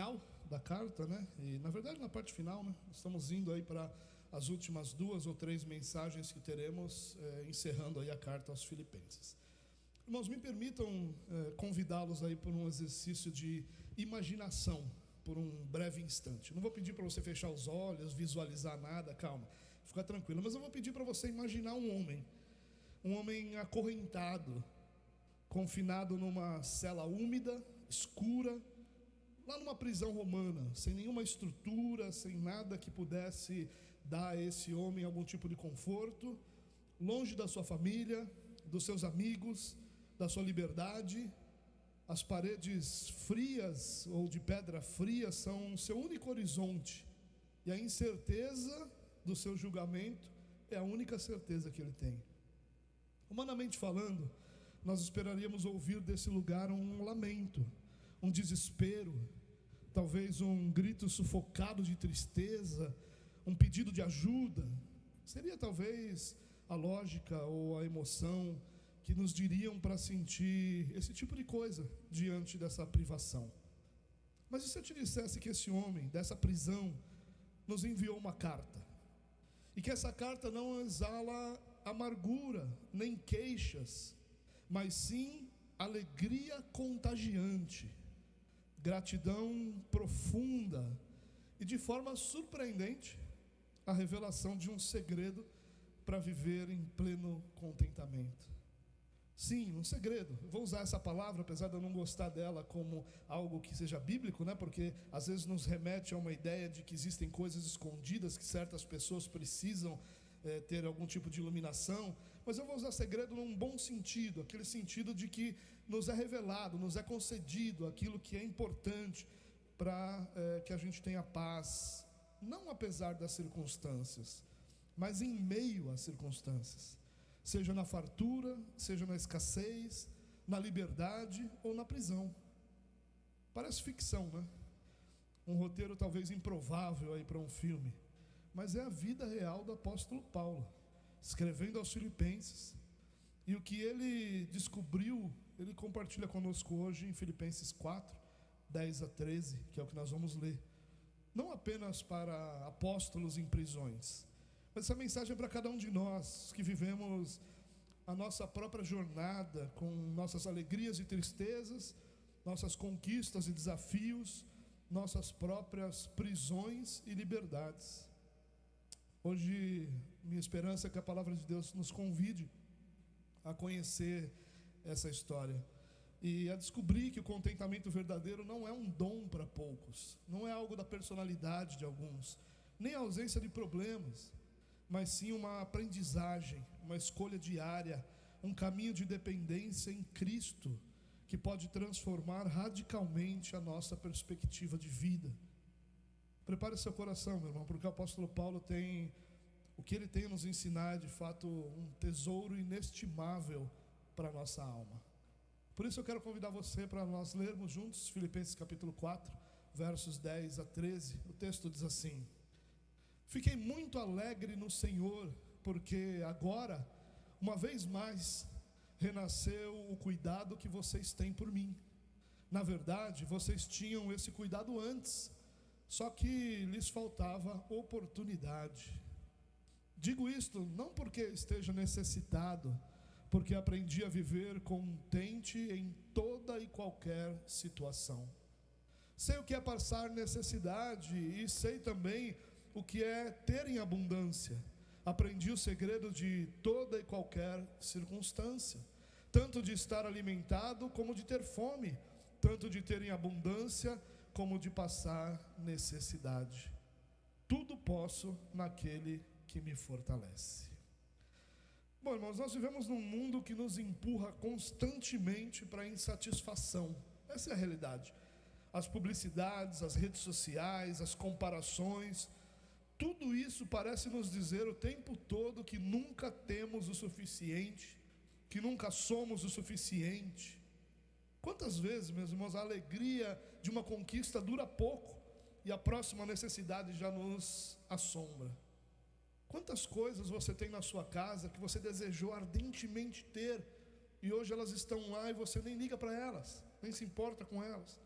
final da carta, né? E na verdade na parte final, né? Estamos indo aí para as últimas 2 ou 3 mensagens que teremos, encerrando aí a carta aos Filipenses. Irmãos, me permitam convidá-los aí por um exercício de imaginação, por um breve instante. Não vou pedir para você fechar os olhos, visualizar nada, calma, fica tranquilo. Mas eu vou pedir para você imaginar um homem acorrentado, confinado numa cela úmida, escura, lá numa prisão romana, sem nenhuma estrutura, sem nada que pudesse dar a esse homem algum tipo de conforto, longe da sua família, dos seus amigos, da sua liberdade. As paredes frias ou de pedra fria são seu único horizonte, e a incerteza do seu julgamento é a única certeza que ele tem. Humanamente falando, nós esperaríamos ouvir desse lugar um lamento, um desespero, talvez um grito sufocado de tristeza, um pedido de ajuda. Seria talvez a lógica ou a emoção que nos diriam para sentir esse tipo de coisa diante dessa privação. Mas e se eu te dissesse que esse homem, dessa prisão, nos enviou uma carta, e que essa carta não exala amargura, nem queixas, mas sim alegria contagiante, gratidão profunda e, de forma surpreendente, a revelação de um segredo para viver em pleno contentamento. Sim, um segredo. Eu vou usar essa palavra, apesar de eu não gostar dela como algo que seja bíblico, né? Porque às vezes nos remete a uma ideia de que existem coisas escondidas que certas pessoas precisam ter algum tipo de iluminação. Mas eu vou usar segredo num bom sentido, aquele sentido de que nos é revelado, nos é concedido aquilo que é importante para que a gente tenha paz, não apesar das circunstâncias, mas em meio às circunstâncias, seja na fartura, seja na escassez, na liberdade ou na prisão. Parece ficção, né? Um roteiro talvez improvável aí para um filme, mas é a vida real do apóstolo Paulo, escrevendo aos Filipenses. E o que ele descobriu, ele compartilha conosco hoje em Filipenses 4, 10 a 13, que é o que nós vamos ler. Não apenas para apóstolos em prisões, mas essa mensagem é para cada um de nós que vivemos a nossa própria jornada, com nossas alegrias e tristezas, nossas conquistas e desafios, nossas próprias prisões e liberdades. Hoje, minha esperança é que a palavra de Deus nos convide a conhecer essa história e a descobrir que o contentamento verdadeiro não é um dom para poucos, não é algo da personalidade de alguns, nem a ausência de problemas, mas sim uma aprendizagem, uma escolha diária, um caminho de dependência em Cristo, que pode transformar radicalmente a nossa perspectiva de vida. Prepare seu coração, meu irmão, porque o apóstolo Paulo tem, o que ele tem a nos ensinar é de fato um tesouro inestimável para a nossa alma. Por isso eu quero convidar você para nós lermos juntos Filipenses capítulo 4, versos 10 a 13. O texto diz assim: fiquei muito alegre no Senhor, porque agora, uma vez mais, renasceu o cuidado que vocês têm por mim. Na verdade, vocês tinham esse cuidado antes, só que lhes faltava oportunidade. Digo isto não porque esteja necessitado, porque aprendi a viver contente em toda e qualquer situação. Sei o que é passar necessidade e sei também o que é ter em abundância. Aprendi o segredo de toda e qualquer circunstância, tanto de estar alimentado como de ter fome, tanto de ter em abundância como de passar necessidade. Tudo posso naquele que me fortalece. Bom, irmãos, nós vivemos num mundo que nos empurra constantemente para a insatisfação. Essa é a realidade. As publicidades, as redes sociais, as comparações, tudo isso parece nos dizer o tempo todo que nunca temos o suficiente, que nunca somos o suficiente. Quantas vezes, meus irmãos, a alegria de uma conquista dura pouco e a próxima necessidade já nos assombra? Quantas coisas você tem na sua casa que você desejou ardentemente ter e hoje elas estão lá e você nem liga para elas, nem se importa com elas?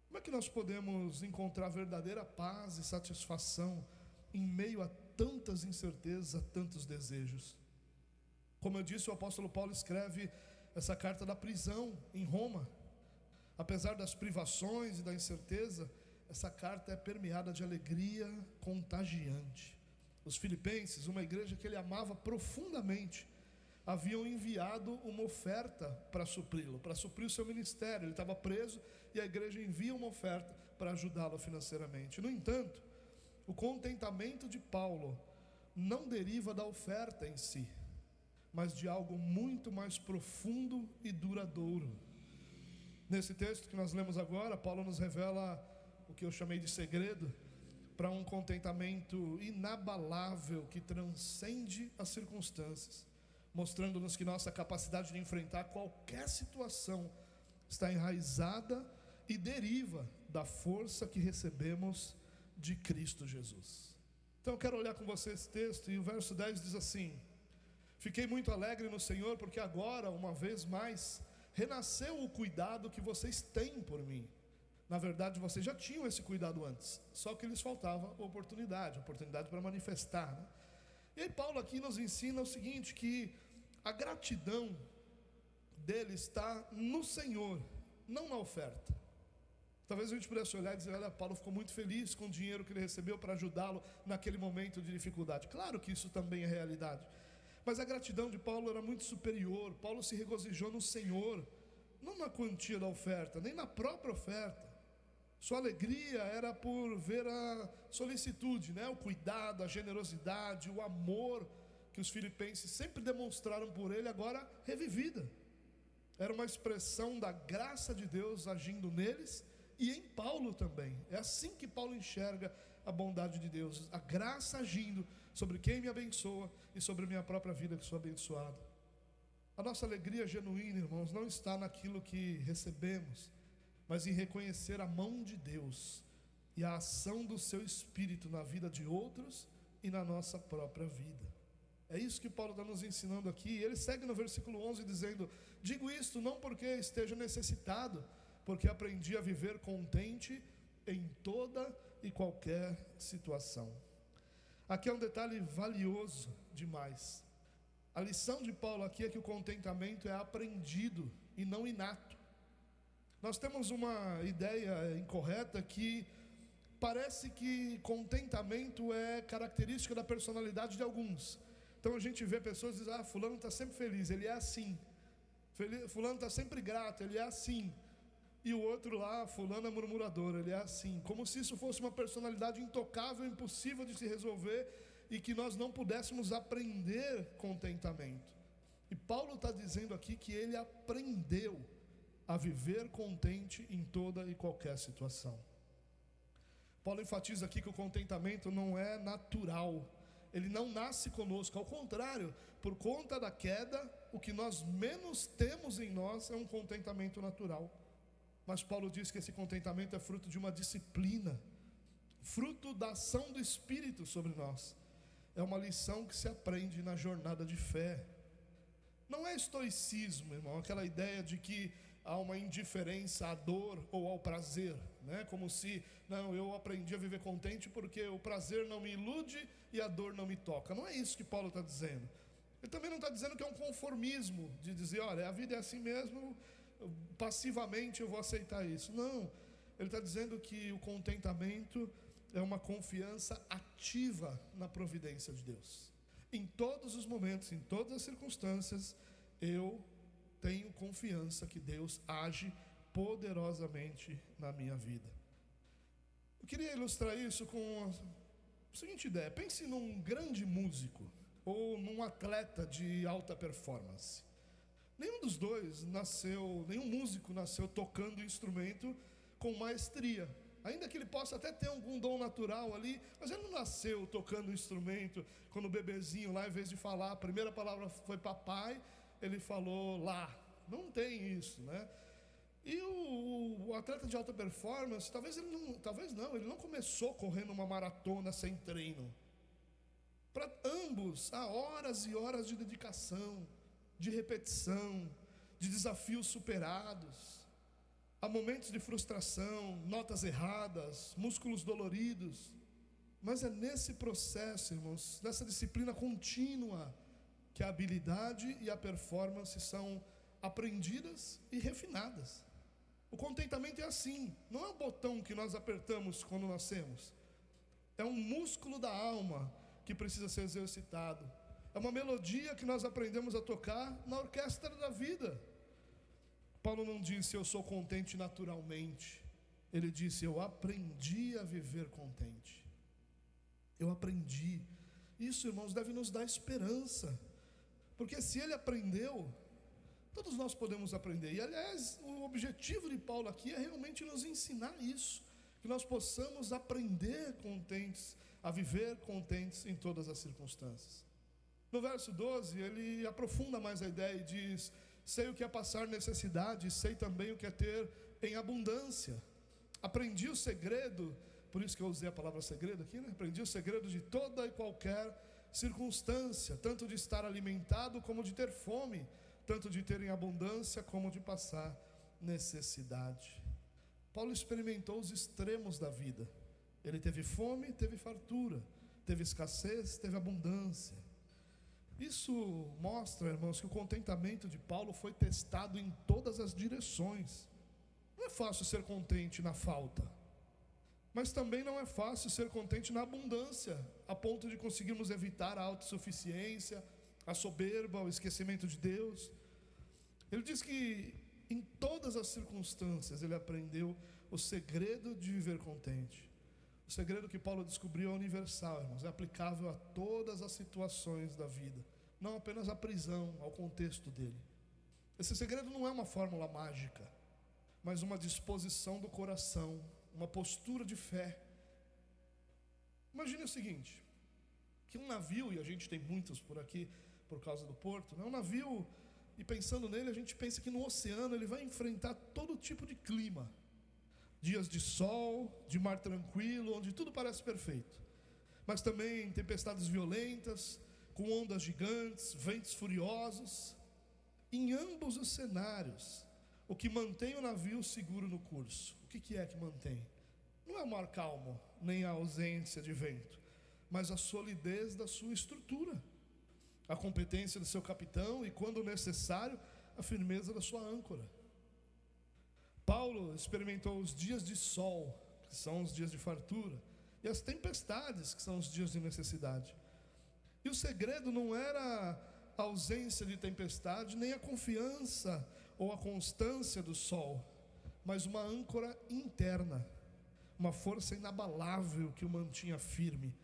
Como é que nós podemos encontrar verdadeira paz e satisfação em meio a tantas incertezas, a tantos desejos? Como eu disse, o apóstolo Paulo escreve essa carta da prisão em Roma. Apesar das privações e da incerteza, essa carta é permeada de alegria contagiante. Os filipenses, uma igreja que ele amava profundamente, haviam enviado uma oferta para supri-lo, para suprir o seu ministério. Ele estava preso e a igreja envia uma oferta para ajudá-lo financeiramente. No entanto, o contentamento de Paulo não deriva da oferta em si, mas de algo muito mais profundo e duradouro. Nesse texto que nós lemos agora, Paulo nos revela o que eu chamei de segredo para um contentamento inabalável que transcende as circunstâncias, mostrando-nos que nossa capacidade de enfrentar qualquer situação está enraizada e deriva da força que recebemos de Cristo Jesus. Então eu quero olhar com você esse texto, e o verso 10 diz assim: fiquei muito alegre no Senhor, porque agora, uma vez mais, renasceu o cuidado que vocês têm por mim. Na verdade, vocês já tinham esse cuidado antes, só que lhes faltava oportunidade para manifestar, né? E aí Paulo aqui nos ensina o seguinte, que a gratidão dele está no Senhor, não na oferta. Talvez a gente pudesse olhar e dizer: olha, Paulo ficou muito feliz com o dinheiro que ele recebeu para ajudá-lo naquele momento de dificuldade. Claro que isso também é realidade, mas a gratidão de Paulo era muito superior. Paulo se regozijou no Senhor, não na quantia da oferta, nem na própria oferta. Sua alegria era por ver a solicitude, né? O cuidado, a generosidade, o amor que os filipenses sempre demonstraram por ele, agora revivida. Era uma expressão da graça de Deus agindo neles e em Paulo também. É assim que Paulo enxerga a bondade de Deus, a graça agindo sobre quem me abençoa e sobre a minha própria vida que sou abençoado. A nossa alegria genuína, irmãos, não está naquilo que recebemos, mas em reconhecer a mão de Deus e a ação do seu Espírito na vida de outros e na nossa própria vida. É isso que Paulo está nos ensinando aqui. Ele segue no versículo 11 dizendo: digo isto não porque esteja necessitado, porque aprendi a viver contente em toda e qualquer situação. Aqui é um detalhe valioso demais. A lição de Paulo aqui é que o contentamento é aprendido e não inato. Nós temos uma ideia incorreta que parece que contentamento é característica da personalidade de alguns. Então a gente vê pessoas que dizem: fulano está sempre feliz, ele é assim. Fulano está sempre grato, ele é assim. E o outro lá, fulano é murmurador, ele é assim. Como se isso fosse uma personalidade intocável, impossível de se resolver, e que nós não pudéssemos aprender contentamento. E Paulo está dizendo aqui que ele aprendeu a viver contente em toda e qualquer situação. Paulo enfatiza aqui que o contentamento não é natural, ele não nasce conosco. Ao contrário, por conta da queda, o que nós menos temos em nós é um contentamento natural. Mas Paulo diz que esse contentamento é fruto de uma disciplina, fruto da ação do Espírito sobre nós. É uma lição que se aprende na jornada de fé. Não é estoicismo, irmão, aquela ideia de que há uma indiferença à dor ou ao prazer, né? Como se, não, eu aprendi a viver contente porque o prazer não me ilude e a dor não me toca. Não é isso que Paulo está dizendo. Ele também não está dizendo que é um conformismo, de dizer: olha, a vida é assim mesmo, passivamente eu vou aceitar isso. Não, ele está dizendo que o contentamento é uma confiança ativa na providência de Deus. Em todos os momentos, em todas as circunstâncias, eu tenho confiança que Deus age poderosamente na minha vida. Eu queria ilustrar isso com a seguinte ideia: pense num grande músico ou num atleta de alta performance. Nenhum dos dois nasceu, nenhum músico nasceu tocando instrumento com maestria. Ainda que ele possa até ter algum dom natural ali, mas ele não nasceu tocando instrumento. Quando o bebezinho lá, em vez de falar, a primeira palavra foi papai, ele falou lá. Não tem isso, né? E o atleta de alta performance, ele não começou correndo uma maratona sem treino. Para ambos, há horas e horas de dedicação, de repetição, de desafios superados. há momentos de frustração, notas erradas, músculos doloridos, mas é nesse processo, irmãos, nessa disciplina contínua, que a habilidade e a performance são aprendidas e refinadas. O contentamento é assim, não é um botão que nós apertamos quando nascemos, é um músculo da alma que precisa ser exercitado, é uma melodia que nós aprendemos a tocar na orquestra da vida. Paulo não disse eu sou contente naturalmente, ele disse eu aprendi a viver contente. Eu aprendi. Isso, irmãos, deve nos dar esperança, porque se ele aprendeu, todos nós podemos aprender. E aliás, o objetivo de Paulo aqui é realmente nos ensinar isso, que nós possamos aprender contentes, a viver contentes em todas as circunstâncias. No verso 12, ele aprofunda mais a ideia e diz: sei o que é passar necessidade, sei também o que é ter em abundância. Aprendi o segredo, por isso que eu usei a palavra segredo aqui, né? Aprendi o segredo de toda e qualquer circunstância, tanto de estar alimentado como de ter fome, tanto de ter em abundância como de passar necessidade. Paulo experimentou os extremos da vida. Ele teve fome, teve fartura, teve escassez, teve abundância. Isso mostra, irmãos, que o contentamento de Paulo foi testado em todas as direções. Não é fácil ser contente na falta, mas também não é fácil ser contente na abundância, a ponto de conseguirmos evitar a autossuficiência, a soberba, o esquecimento de Deus. Ele diz que em todas as circunstâncias ele aprendeu o segredo de viver contente. O segredo que Paulo descobriu é universal, irmãos, é aplicável a todas as situações da vida, não apenas à prisão, ao contexto dele. Esse segredo não é uma fórmula mágica, mas uma disposição do coração, uma postura de fé. Imagine o seguinte, que um navio, e a gente tem muitos por aqui por causa do porto, né? Um navio, e pensando nele, a gente pensa que no oceano ele vai enfrentar todo tipo de clima, dias de sol, de mar tranquilo, onde tudo parece perfeito, mas também tempestades violentas, com ondas gigantes, ventos furiosos. Em ambos os cenários, o que mantém o navio seguro no curso, o que é que mantém? Não é o mar calmo, nem a ausência de vento, mas a solidez da sua estrutura, a competência do seu capitão e, quando necessário, a firmeza da sua âncora. Paulo experimentou os dias de sol, que são os dias de fartura, e as tempestades, que são os dias de necessidade. E o segredo não era a ausência de tempestade, nem a confiança ou a constância do sol, mas uma âncora interna, uma força inabalável que o mantinha firme,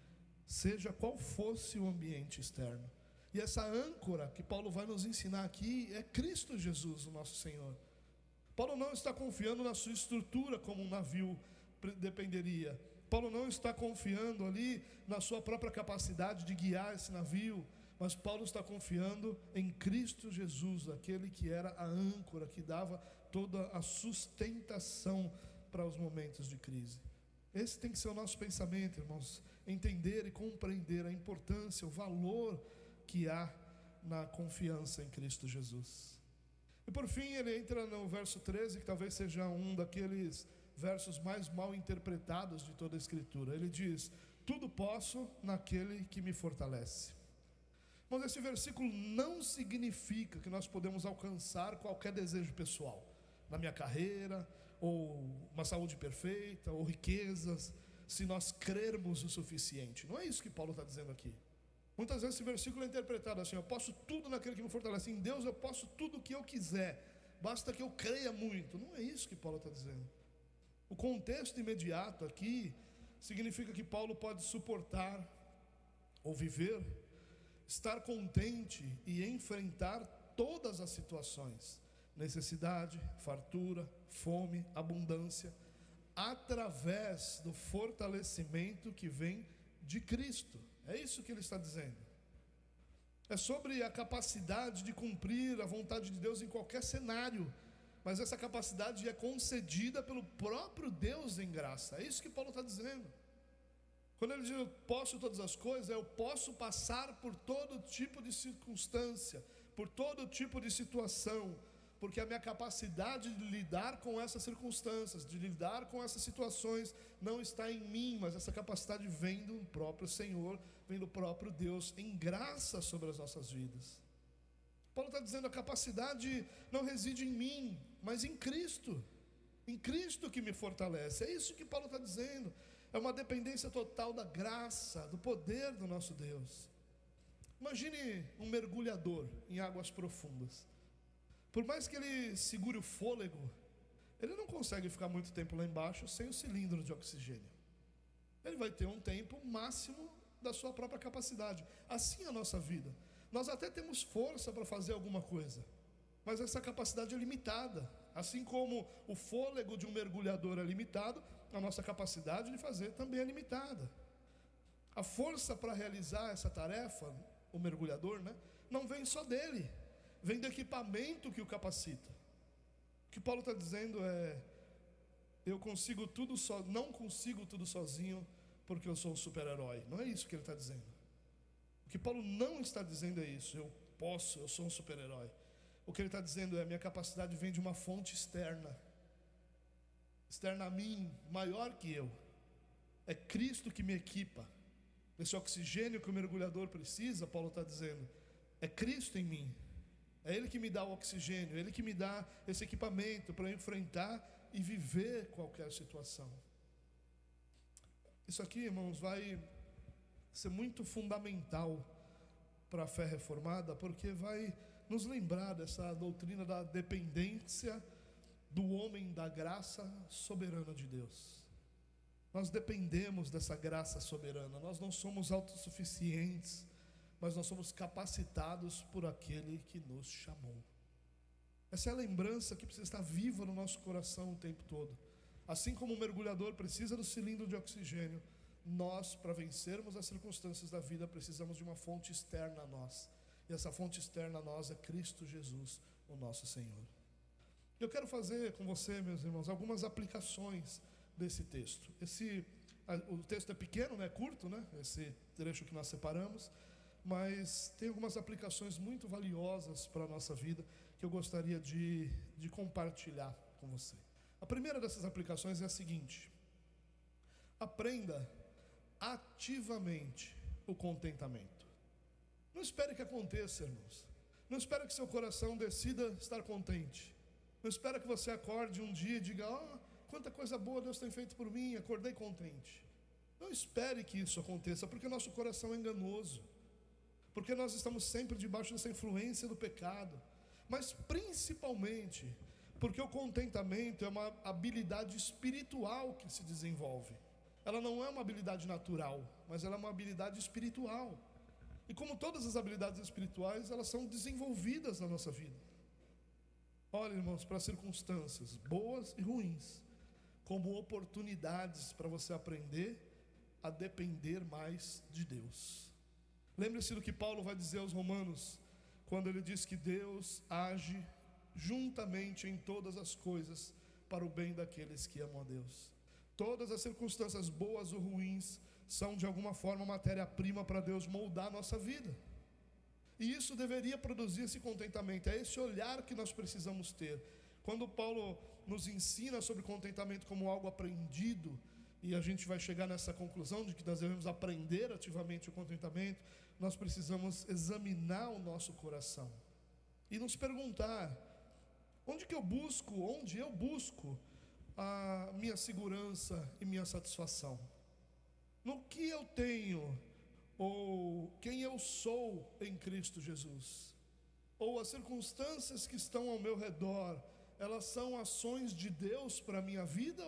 seja qual fosse o ambiente externo. E essa âncora que Paulo vai nos ensinar aqui é Cristo Jesus, o nosso Senhor. Paulo não está confiando na sua estrutura como um navio dependeria. Paulo não está confiando ali na sua própria capacidade de guiar esse navio, mas Paulo está confiando em Cristo Jesus, aquele que era a âncora, que dava toda a sustentação para os momentos de crise. Esse tem que ser o nosso pensamento, irmãos, entender e compreender a importância, o valor que há na confiança em Cristo Jesus. E por fim ele entra no verso 13, que talvez seja um daqueles versos mais mal interpretados de toda a Escritura. Ele diz: tudo posso naquele que me fortalece. Mas esse versículo não significa que nós podemos alcançar qualquer desejo pessoal, na minha carreira, ou uma saúde perfeita, ou riquezas, se nós crermos o suficiente. Não é isso que Paulo está dizendo aqui. Muitas vezes esse versículo é interpretado assim: eu posso tudo naquele que me fortalece. Em Deus eu posso tudo o que eu quiser, basta que eu creia muito. Não é isso que Paulo está dizendo. O contexto imediato aqui significa que Paulo pode suportar ou viver, estar contente e enfrentar todas as situações, necessidade, fartura, fome, abundância, através do fortalecimento que vem de Cristo. É isso que ele está dizendo. É sobre a capacidade de cumprir a vontade de Deus em qualquer cenário, mas essa capacidade é concedida pelo próprio Deus em graça. É isso que Paulo está dizendo. Quando ele diz eu posso todas as coisas, eu posso passar por todo tipo de circunstância, por todo tipo de situação, porque a minha capacidade de lidar com essas circunstâncias, de lidar com essas situações, não está em mim, mas essa capacidade vem do próprio Senhor, vem do próprio Deus, em graça sobre as nossas vidas. Paulo está dizendo, a capacidade não reside em mim, mas em Cristo que me fortalece. É isso que Paulo está dizendo, é uma dependência total da graça, do poder do nosso Deus. Imagine um mergulhador em águas profundas. Por mais que ele segure o fôlego, ele não consegue ficar muito tempo lá embaixo sem o cilindro de oxigênio. Ele vai ter um tempo máximo da sua própria capacidade. Assim é a nossa vida. Nós até temos força para fazer alguma coisa, mas essa capacidade é limitada. Assim como o fôlego de um mergulhador é limitado, a nossa capacidade de fazer também é limitada. A força para realizar essa tarefa, o mergulhador, não vem só dele, vem do equipamento que o capacita. O que Paulo está dizendo é: eu consigo tudo só, não consigo tudo sozinho, porque eu sou um super-herói. Não é isso que ele está dizendo. O que Paulo não está dizendo é isso, eu sou um super-herói. O que ele está dizendo é: a minha capacidade vem de uma fonte externa a mim, maior que eu. É Cristo que me equipa. Esse oxigênio que o mergulhador precisa, Paulo está dizendo, é Cristo em mim. É Ele que me dá o oxigênio, Ele que me dá esse equipamento para enfrentar e viver qualquer situação. Isso aqui, irmãos, vai ser muito fundamental para a fé reformada, porque vai nos lembrar dessa doutrina da dependência do homem da graça soberana de Deus. Nós dependemos dessa graça soberana, nós não somos autossuficientes, mas nós somos capacitados por aquele que nos chamou. Essa é a lembrança que precisa estar viva no nosso coração o tempo todo. Assim como o mergulhador precisa do cilindro de oxigênio, nós, para vencermos as circunstâncias da vida, precisamos de uma fonte externa a nós. E essa fonte externa a nós é Cristo Jesus, o nosso Senhor. Eu quero fazer com você, meus irmãos, algumas aplicações desse texto. O texto é pequeno, é curto, esse trecho que nós separamos, mas tem algumas aplicações muito valiosas para a nossa vida que eu gostaria de compartilhar com você. A primeira dessas aplicações é a seguinte: aprenda ativamente o contentamento. Não espere que aconteça, irmãos. Não espere que seu coração decida estar contente. Não espere que você acorde um dia e diga: quanta coisa boa Deus tem feito por mim, acordei contente. Não espere que isso aconteça, porque nosso coração é enganoso, porque nós estamos sempre debaixo dessa influência do pecado, mas principalmente porque o contentamento é uma habilidade espiritual que se desenvolve. Ela não é uma habilidade natural, mas ela é uma habilidade espiritual. E como todas as habilidades espirituais, elas são desenvolvidas na nossa vida. Olha, irmãos, para circunstâncias boas e ruins, como oportunidades para você aprender a depender mais de Deus. Lembre-se do que Paulo vai dizer aos Romanos, quando ele diz que Deus age juntamente em todas as coisas para o bem daqueles que amam a Deus. Todas as circunstâncias boas ou ruins são de alguma forma matéria-prima para Deus moldar a nossa vida. E isso deveria produzir esse contentamento, é esse olhar que nós precisamos ter. Quando Paulo nos ensina sobre contentamento como algo aprendido, e a gente vai chegar nessa conclusão de que nós devemos aprender ativamente o contentamento, nós precisamos examinar o nosso coração e nos perguntar: onde eu busco a minha segurança e minha satisfação? No que eu tenho, ou quem eu sou em Cristo Jesus? Ou as circunstâncias que estão ao meu redor, elas são ações de Deus para a minha vida,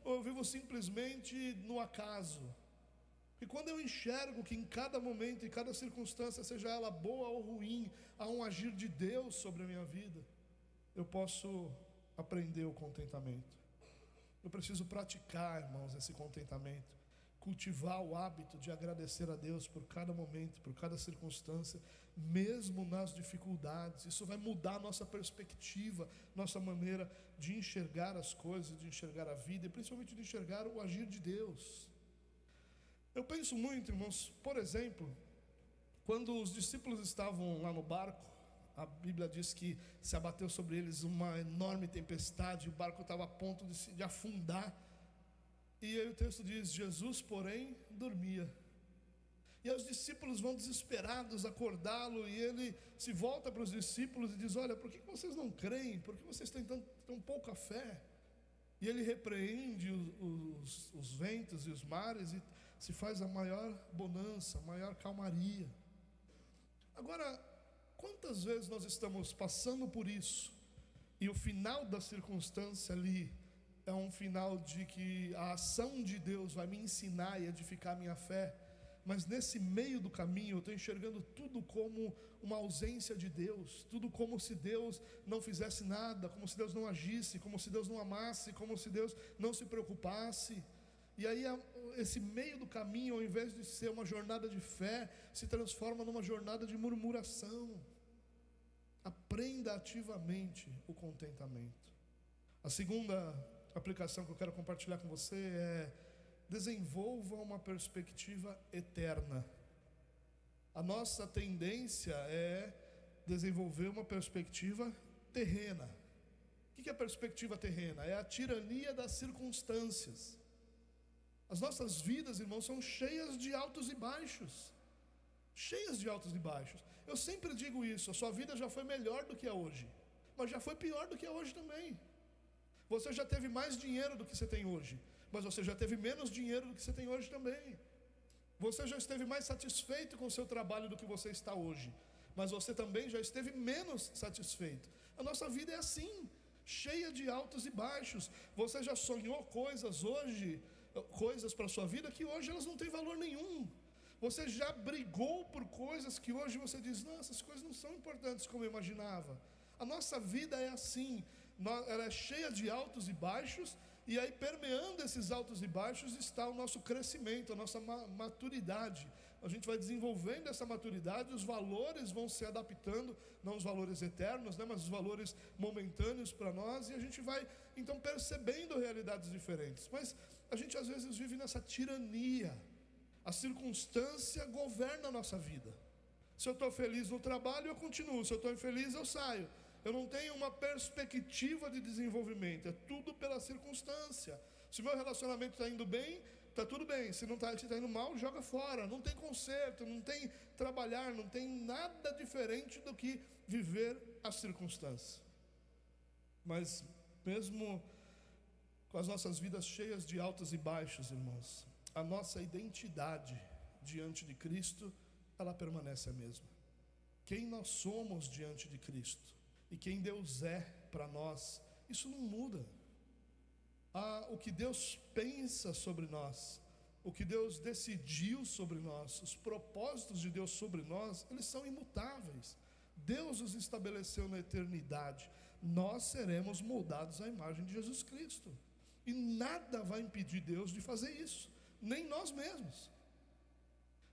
ou eu vivo simplesmente no acaso? E quando eu enxergo que em cada momento, em cada circunstância, seja ela boa ou ruim, há um agir de Deus sobre a minha vida, eu posso aprender o contentamento. Eu preciso praticar, irmãos, esse contentamento, cultivar o hábito de agradecer a Deus por cada momento, por cada circunstância, mesmo nas dificuldades. Isso vai mudar a nossa perspectiva, nossa maneira de enxergar as coisas, de enxergar a vida e principalmente de enxergar o agir de Deus. Eu penso muito, irmãos, por exemplo, quando os discípulos estavam lá no barco A Bíblia diz que se abateu sobre eles uma enorme tempestade, o barco estava a ponto de afundar. E aí o texto diz: Jesus, porém, dormia. E aí os discípulos vão desesperados acordá-lo, e ele se volta para os discípulos e diz: olha, por que vocês não creem? Por que vocês têm tão pouca fé? E ele repreende os ventos e os mares, e se faz a maior bonança, a maior calmaria. Agora, quantas vezes nós estamos passando por isso, e o final da circunstância ali é um final de que a ação de Deus vai me ensinar e edificar a minha fé, mas nesse meio do caminho eu estou enxergando tudo como uma ausência de Deus, tudo como se Deus não fizesse nada, como se Deus não agisse, como se Deus não amasse, como se Deus não se preocupasse. E aí esse meio do caminho, ao invés de ser uma jornada de fé, se transforma numa jornada de murmuração. Aprenda ativamente o contentamento. A segunda aplicação que eu quero compartilhar com você é: desenvolva uma perspectiva eterna. A nossa tendência é desenvolver uma perspectiva terrena. O que é perspectiva terrena? É a tirania das circunstâncias. As nossas vidas, irmãos, são cheias de altos e baixos. Cheias de altos e baixos. Eu sempre digo isso: a sua vida já foi melhor do que é hoje, mas já foi pior do que é hoje também. Você já teve mais dinheiro do que você tem hoje, mas você já teve menos dinheiro do que você tem hoje também. Você já esteve mais satisfeito com o seu trabalho do que você está hoje, mas você também já esteve menos satisfeito. A nossa vida é assim, cheia de altos e baixos. Você já sonhou coisas hoje, coisas para a sua vida que hoje elas não têm valor nenhum. Você já brigou por coisas que hoje você diz: não, essas coisas não são importantes como eu imaginava. A nossa vida é assim, ela é cheia de altos e baixos, e aí permeando esses altos e baixos está o nosso crescimento, a nossa maturidade. A gente vai desenvolvendo essa maturidade, os valores vão se adaptando, não os valores eternos, mas os valores momentâneos para nós, e a gente vai então percebendo realidades diferentes. Mas a gente às vezes vive nessa tirania. A circunstância governa a nossa vida. Se eu estou feliz no trabalho, eu continuo. Se eu estou infeliz, eu saio. Eu não tenho uma perspectiva de desenvolvimento. É tudo pela circunstância. Se o meu relacionamento está indo bem, está tudo bem. Se não está indo mal, joga fora. Não tem conserto, não tem trabalhar, não tem nada diferente do que viver a circunstância. Mas mesmo com as nossas vidas cheias de altos e baixos, irmãos, a nossa identidade diante de Cristo, ela permanece a mesma. Quem nós somos diante de Cristo e quem Deus é para nós, isso não muda. O que Deus pensa sobre nós, o que Deus decidiu sobre nós, os propósitos de Deus sobre nós, eles são imutáveis. Deus os estabeleceu na eternidade. Nós seremos moldados à imagem de Jesus Cristo, e nada vai impedir Deus de fazer isso, nem nós mesmos.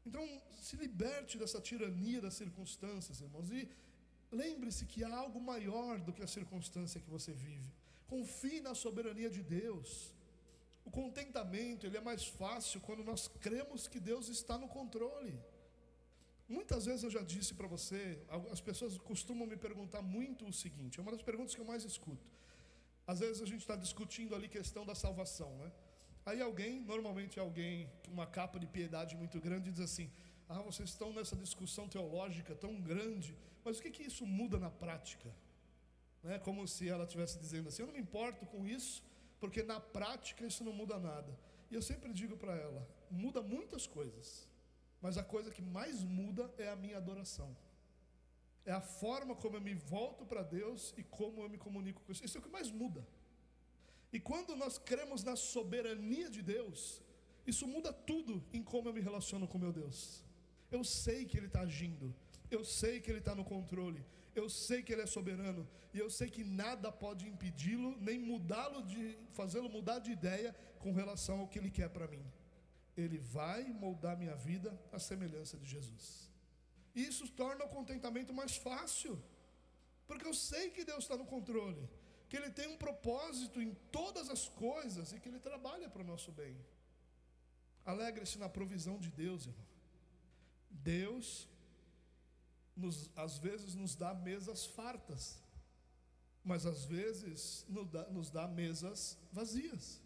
Então, se liberte dessa tirania das circunstâncias, irmãos, e lembre-se que há algo maior do que a circunstância que você vive. Confie na soberania de Deus. O contentamento, ele é mais fácil quando nós cremos que Deus está no controle. Muitas vezes eu já disse para você, as pessoas costumam me perguntar muito o seguinte, é uma das perguntas que eu mais escuto. Às vezes a gente está discutindo ali questão da salvação, né? Aí normalmente alguém com uma capa de piedade muito grande, diz assim: vocês estão nessa discussão teológica tão grande, mas o que isso muda na prática? Né? Como se ela estivesse dizendo assim: eu não me importo com isso, porque na prática isso não muda nada. E eu sempre digo para ela: muda muitas coisas, mas a coisa que mais muda é a minha adoração. É a forma como eu me volto para Deus e como eu me comunico com isso. Isso é o que mais muda. E quando nós cremos na soberania de Deus, isso muda tudo em como eu me relaciono com meu Deus. Eu sei que Ele está agindo, eu sei que Ele está no controle, eu sei que Ele é soberano, e eu sei que nada pode impedi-lo, nem fazê-lo mudar de ideia com relação ao que Ele quer para mim. Ele vai moldar minha vida à semelhança de Jesus. E isso torna o contentamento mais fácil, porque eu sei que Deus está no controle, que Ele tem um propósito em todas as coisas e que Ele trabalha para o nosso bem. Alegre-se na provisão de Deus, irmão. Deus às vezes nos dá mesas fartas, mas às vezes nos dá mesas vazias.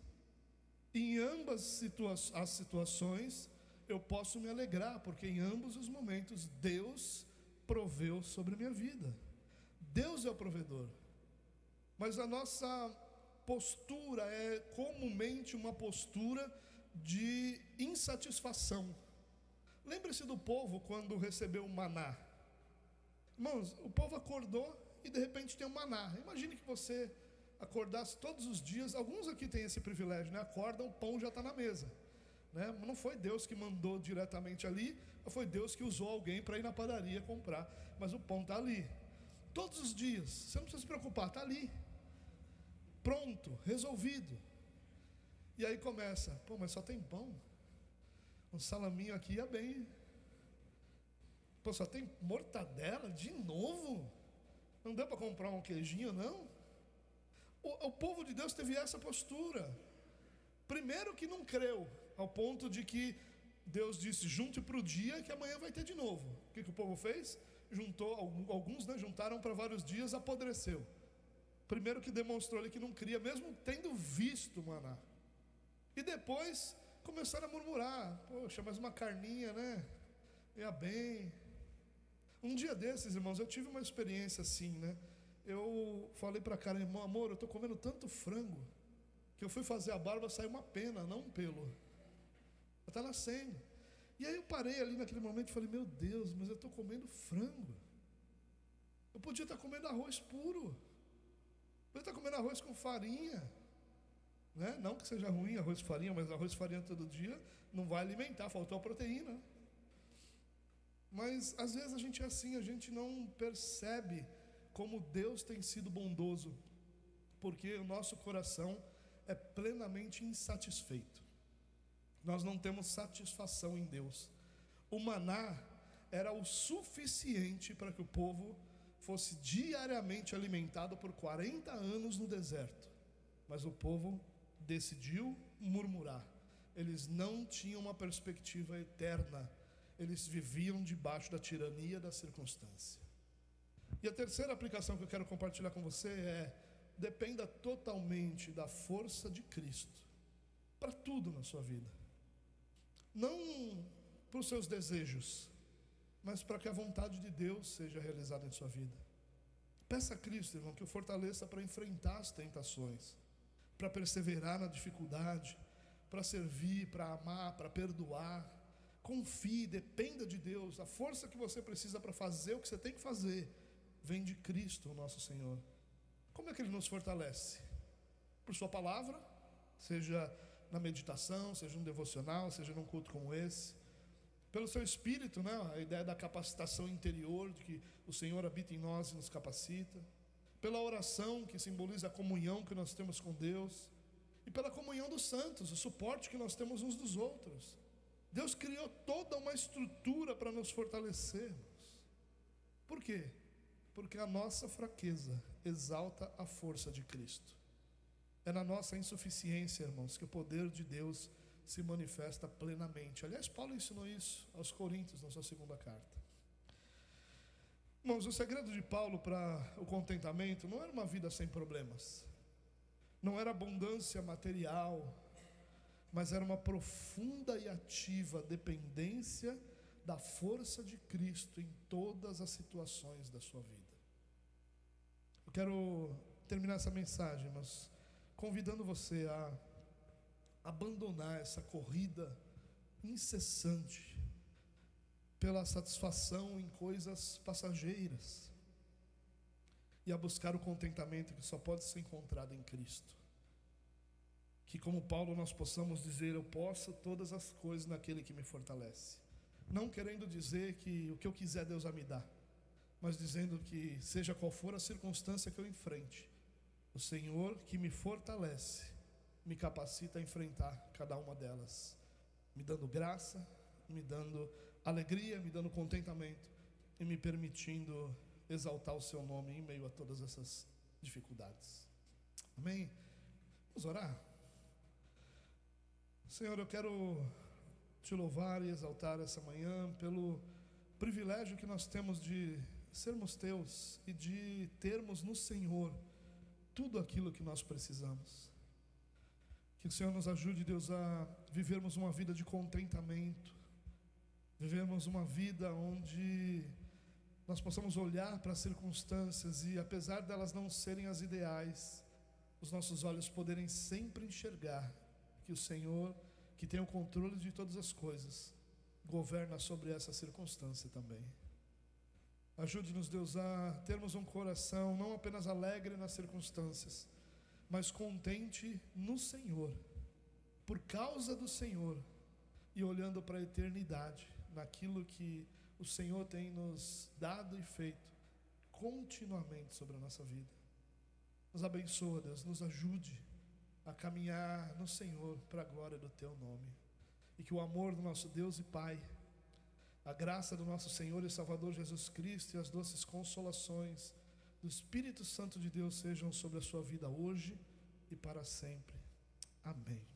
Em ambas as situações eu posso me alegrar, porque em ambos os momentos Deus proveu sobre a minha vida. Deus é o provedor. Mas a nossa postura é comumente uma postura de insatisfação. Lembre-se do povo quando recebeu o maná. Irmãos, o povo acordou e de repente tem um maná. Imagine que você acordasse todos os dias. Alguns aqui têm esse privilégio, né? Acordam, o pão já está na mesa, né? Não foi Deus que mandou diretamente ali, foi Deus que usou alguém para ir na padaria comprar, mas o pão está ali todos os dias. Você não precisa se preocupar, está ali, pronto, resolvido. E aí começa, mas só tem pão, um salaminho aqui ia bem. Só tem mortadela de novo? Não deu para comprar um queijinho, não? O povo de Deus teve essa postura. Primeiro que não creu, ao ponto de que Deus disse, junte para o dia que amanhã vai ter de novo. O que o povo fez? Juntou, alguns, né, juntaram para vários dias, apodreceu. Primeiro que demonstrou ali que não cria, mesmo tendo visto o maná. E depois começaram a murmurar, poxa, mas uma carninha, né? Ia bem. Um dia desses, irmãos, eu tive uma experiência assim, né? Eu falei para a Karen, irmão, amor, eu estou comendo tanto frango, que eu fui fazer a barba, saiu uma pena, não um pelo. Está nascendo. E aí eu parei ali naquele momento e falei, meu Deus, mas eu estou comendo frango. Eu podia estar comendo arroz puro. Eu podia estar comendo arroz com farinha, né? Não que seja ruim arroz com farinha, mas arroz com farinha todo dia não vai alimentar, faltou a proteína. Mas às vezes a gente é assim, a gente não percebe como Deus tem sido bondoso, porque o nosso coração é plenamente insatisfeito. Nós não temos satisfação em Deus. O maná era o suficiente para que o povo fosse diariamente alimentado por 40 anos no deserto. Mas o povo decidiu murmurar. Eles não tinham uma perspectiva eterna. Eles viviam debaixo da tirania da circunstância. E a terceira aplicação que eu quero compartilhar com você é: dependa totalmente da força de Cristo para tudo na sua vida. Não para os seus desejos, mas para que a vontade de Deus seja realizada em sua vida. Peça a Cristo, irmão, que o fortaleça para enfrentar as tentações, para perseverar na dificuldade, para servir, para amar, para perdoar. Confie, dependa de Deus. A força que você precisa para fazer o que você tem que fazer vem de Cristo, o nosso Senhor. Como é que Ele nos fortalece? Por sua palavra, seja na meditação, seja no devocional, seja num culto como esse. Pelo seu Espírito, né? A ideia da capacitação interior, de que o Senhor habita em nós e nos capacita. Pela oração, que simboliza a comunhão que nós temos com Deus. E pela comunhão dos santos, o suporte que nós temos uns dos outros. Deus criou toda uma estrutura para nos fortalecermos. Por quê? Porque a nossa fraqueza exalta a força de Cristo. É na nossa insuficiência, irmãos, que o poder de Deus se manifesta plenamente. Aliás, Paulo ensinou isso aos Coríntios, na sua segunda carta. Irmãos, o segredo de Paulo para o contentamento não era uma vida sem problemas, não era abundância material, mas era uma profunda e ativa dependência da força de Cristo em todas as situações da sua vida. Eu quero terminar essa mensagem, mas convidando você a abandonar essa corrida incessante pela satisfação em coisas passageiras e a buscar o contentamento que só pode ser encontrado em Cristo. Que como Paulo nós possamos dizer: eu posso todas as coisas naquele que me fortalece. Não querendo dizer que o que eu quiser Deus vai me dar, mas dizendo que seja qual for a circunstância que eu enfrente, o Senhor que me fortalece, me capacita a enfrentar cada uma delas, me dando graça, me dando alegria, me dando contentamento e me permitindo exaltar o seu nome em meio a todas essas dificuldades. Amém? Vamos orar? Senhor, eu quero te louvar e exaltar essa manhã pelo privilégio que nós temos de sermos teus e de termos no Senhor tudo aquilo que nós precisamos. Que o Senhor nos ajude, Deus, a vivermos uma vida de contentamento, vivermos uma vida onde nós possamos olhar para as circunstâncias e, apesar delas não serem as ideais, os nossos olhos poderem sempre enxergar que o Senhor, que tem o controle de todas as coisas, governa sobre essa circunstância também. Ajude-nos, Deus, a termos um coração não apenas alegre nas circunstâncias, mas contente no Senhor, por causa do Senhor, e olhando para a eternidade, naquilo que o Senhor tem nos dado e feito continuamente sobre a nossa vida. Nos abençoa, Deus, nos ajude a caminhar no Senhor para a glória do Teu nome. E que o amor do nosso Deus e Pai, a graça do nosso Senhor e Salvador Jesus Cristo e as doces consolações do Espírito Santo de Deus sejam sobre a sua vida hoje e para sempre. Amém.